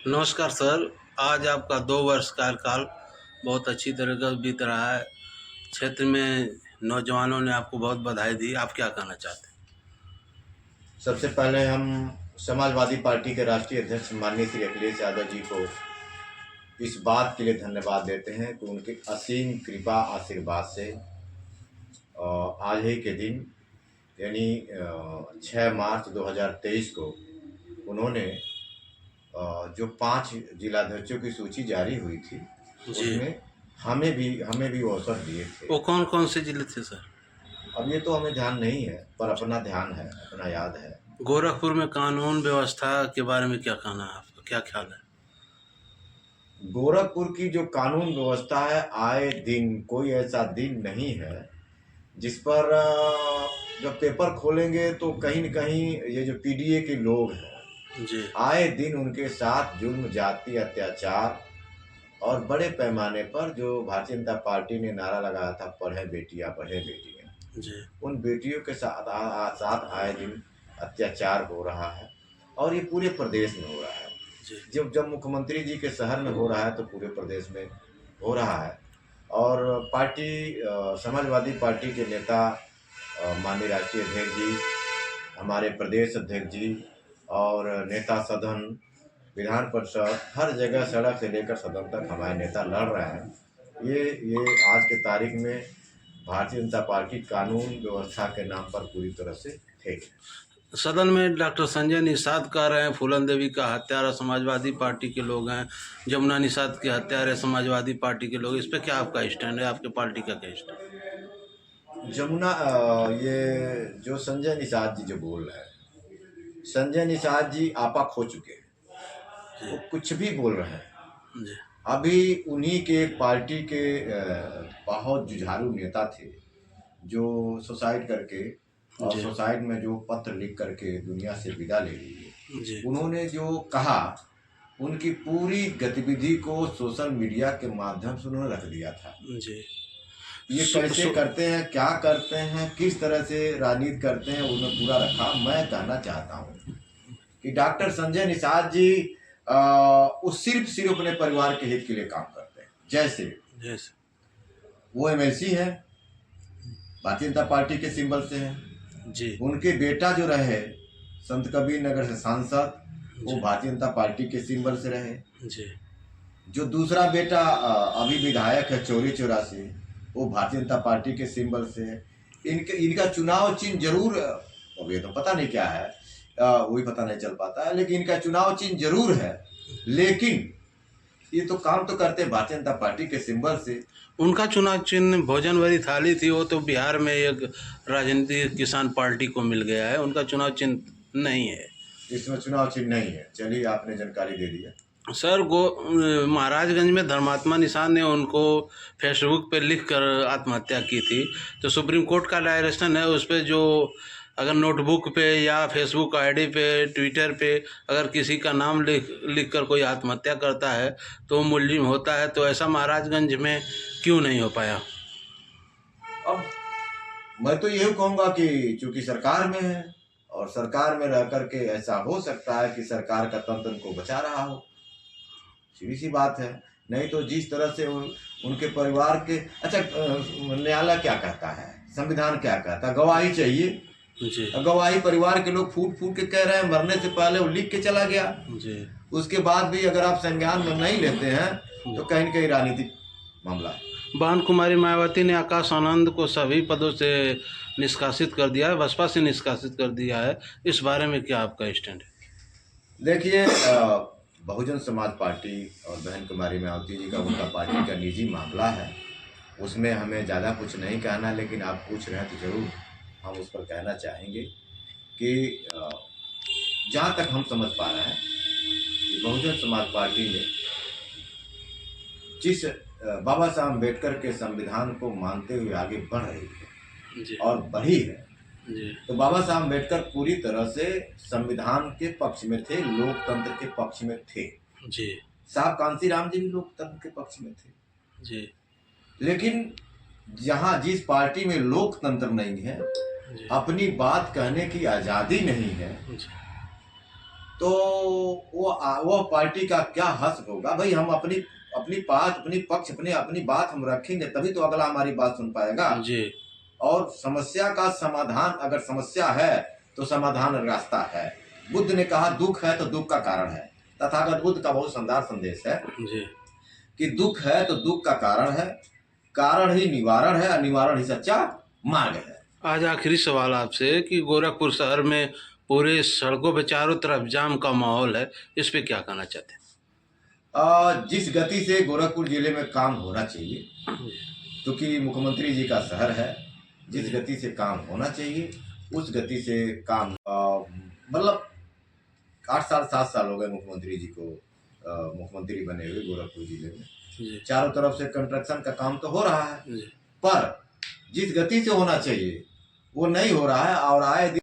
नमस्कार सर। आज आपका 2 वर्ष कार्यकाल बहुत अच्छी तरह का बीत रहा है। क्षेत्र में नौजवानों ने आपको बहुत बधाई दी। आप क्या कहना चाहते हैं? सबसे पहले हम समाजवादी पार्टी के राष्ट्रीय अध्यक्ष माननीय श्री अखिलेश यादव जी को इस बात के लिए धन्यवाद देते हैं कि उनके असीम कृपा आशीर्वाद से आज ही के दिन यानी 6 मार्च 2023 को उन्होंने जो 5 जिलाध्यक्षों की सूची जारी हुई थी जी। उसमें हमें भी वो अवसर दिए थे। वो कौन-कौन से जिले थे सर? अब ये तो हमें ध्यान नहीं है, पर अपना ध्यान है, अपना याद है। गोरखपुर में कानून व्यवस्था के बारे में क्या कहना है आपका? क्या ख्याल है? गोरखपुर की जो कानून व्यवस्था है, आए दिन कोई ऐसा दिन नहीं है जिस पर जब पेपर खोलेंगे तो कहीं न कहीं ये जो पीडीए के लोग हैं, जी। आए दिन उनके साथ जुल्म, जाति, अत्याचार और बड़े पैमाने पर जो भारतीय जनता पार्टी ने नारा लगाया था, पढ़े बेटियां बढ़े बेटियां, जी। उन बेटियों के साथ आए दिन अत्याचार हो रहा है और ये पूरे प्रदेश में हो रहा है। जी। जब जब मुख्यमंत्री जी के शहर में हो रहा है तो पूरे प्रदेश में हो रहा है। और पार्टी समाजवादी पार्टी के नेता माननीय राष्ट्रीय अध्यक्ष जी, हमारे प्रदेश अध्यक्ष जी और नेता सदन, विधान परिषद, हर जगह सड़क से लेकर सदन तक हमारे नेता लड़ रहे हैं। ये आज के तारीख में भारतीय जनता पार्टी कानून व्यवस्था के नाम पर पूरी तरह से फेल है। सदन में डॉक्टर संजय निषाद कह रहे हैं फूलन देवी का हत्यारा समाजवादी पार्टी के लोग हैं, जमुना निषाद के हत्यारे समाजवादी पार्टी के लोग। इस पे क्या आपका स्टैंड है? आपके पार्टी का क्या स्टैंड है? जमुना ये जो संजय निषाद जी जो बोल रहे हैं, संजय निषाद जी आपा खो चुके हैं। वो कुछ भी बोल रहे हैं। जी। अभी उन्हीं के एक पार्टी के बहुत जुझारू नेता थे जो सुसाइड करके और जी। सुसाइड में जो पत्र लिख करके दुनिया से विदा ले लिए। जी। उन्होंने जो कहा, उनकी पूरी गतिविधि को सोशल मीडिया के माध्यम से उन्होंने रख दिया था। जी। ये कैसे करते हैं, क्या करते हैं, किस तरह से राजनीति करते हैं, उन्होंने पूरा रखा। मैं कहना चाहता हूँ कि डॉक्टर संजय निषाद जी वो सिर्फ अपने परिवार के हित के लिए काम करते हैं। जैसे वो एमएलसी है, भारतीय जनता पार्टी के सिंबल से है जी। उनके बेटा जो रहे संत कबीर नगर से सांसद, वो भारतीय जनता पार्टी के सिंबल से रहे। जी। जो दूसरा बेटा अभी विधायक है चौरी चौरा से, वो भारतीय जनता पार्टी के सिंबल से है। इनका चुनाव चिन्ह जरूर, अब ये तो पता नहीं क्या है, वही पता नहीं चल पाता है, लेकिन इनका चुनाव चिन्ह जरूर है। लेकिन ये तो काम तो करते हैं भारतीय जनता पार्टी के सिंबल से। उनका चुनाव चिन्ह भोजन भरी थाली थी, वो तो बिहार में एक राजनीतिक किसान पार्टी को मिल गया है। उनका चुनाव चिन्ह नहीं है। इसमें चुनाव चिन्ह नहीं है। चलिए, आपने जानकारी दे दिया। सर महाराजगंज में धर्मात्मा निषाद ने उनको फेसबुक पे लिख कर आत्महत्या की थी, तो सुप्रीम कोर्ट का डायरेक्शन है उस पर जो अगर नोटबुक पे या फेसबुक आईडी पे, ट्विटर पे अगर किसी का नाम लिख कर कोई आत्महत्या करता है तो वो मुलजिम होता है। तो ऐसा महाराजगंज में क्यों नहीं हो पाया? अब मैं तो यही कहूँगा कि चूंकि सरकार में है और सरकार में रह करके ऐसा हो सकता है कि सरकार का तंत्र उनको बचा रहा हो, सीधी सी बात है। नहीं तो जिस तरह से उनके परिवार के, अच्छा न्यायालय क्या कहता है, संविधान क्या कहता है, गवाही चाहिए। जी। गवाही परिवार के लोग फूट फूट के कह रहे हैं, मरने से पहले वो लिख के चला गया। जी। उसके बाद भी अगर आप संज्ञान में नहीं लेते हैं तो कहीं न कहीं राजनीतिक मामला है। बहन कुमारी मायावती ने आकाश आनंद को सभी पदों से निष्कासित कर दिया है, बसपा से निष्कासित कर दिया है। इस बारे में क्या आपका स्टैंड है? देखिए, बहुजन समाज पार्टी और बहन कुमारी मायावती जी का उनका पार्टी का निजी मामला है, उसमें हमें ज़्यादा कुछ नहीं कहना। लेकिन आप पूछ रहे हैं तो ज़रूर हम उस पर कहना चाहेंगे कि जहाँ तक हम समझ पा रहे हैं कि बहुजन समाज पार्टी ने जिस बाबा साहब अम्बेडकर के संविधान को मानते हुए आगे बढ़ रही है और बढ़ी है, तो बाबा साहब अम्बेडकर पूरी तरह से संविधान के पक्ष में थे, लोकतंत्र के पक्ष में थे। जी। साहब कांशीराम जी भी लोकतंत्र के पक्ष में थे। जी। लेकिन जहाँ जिस पार्टी में लोकतंत्र नहीं है, अपनी बात कहने की आज़ादी नहीं है, तो वो पार्टी का क्या हश्र होगा। भाई हम अपनी अपनी बात, अपनी पक्ष, अपनी बात हम रखेंगे तभी तो अगला हमारी बात सुन पाएगा। जी और समस्या का समाधान, अगर समस्या है तो समाधान रास्ता है। बुद्ध ने कहा दुख है तो दुख का कारण है। तथागत बुद्ध का बहुत शानदार संदेश है जी कि दुख है तो दुख का कारण है, कारण ही निवारण है और निवारण ही सच्चा मार्ग है। आज आखिरी सवाल आपसे कि गोरखपुर शहर में पूरे सड़कों पे चारों तरफ जाम का माहौल है, इस पे क्या कहना चाहते जिस गति से गोरखपुर जिले में काम होना चाहिए, हैं? क्योंकि मुख्यमंत्री जी का शहर है, जिस गति से काम होना चाहिए उस गति से काम मतलब 8 साल 7 साल हो गए मुख्यमंत्री जी को मुख्यमंत्री बने हुए गोरखपुर जिले में। जी चारों तरफ से कंस्ट्रक्शन का काम तो हो रहा है, जी पर जिस गति से होना चाहिए वो नहीं हो रहा है। और आए दिन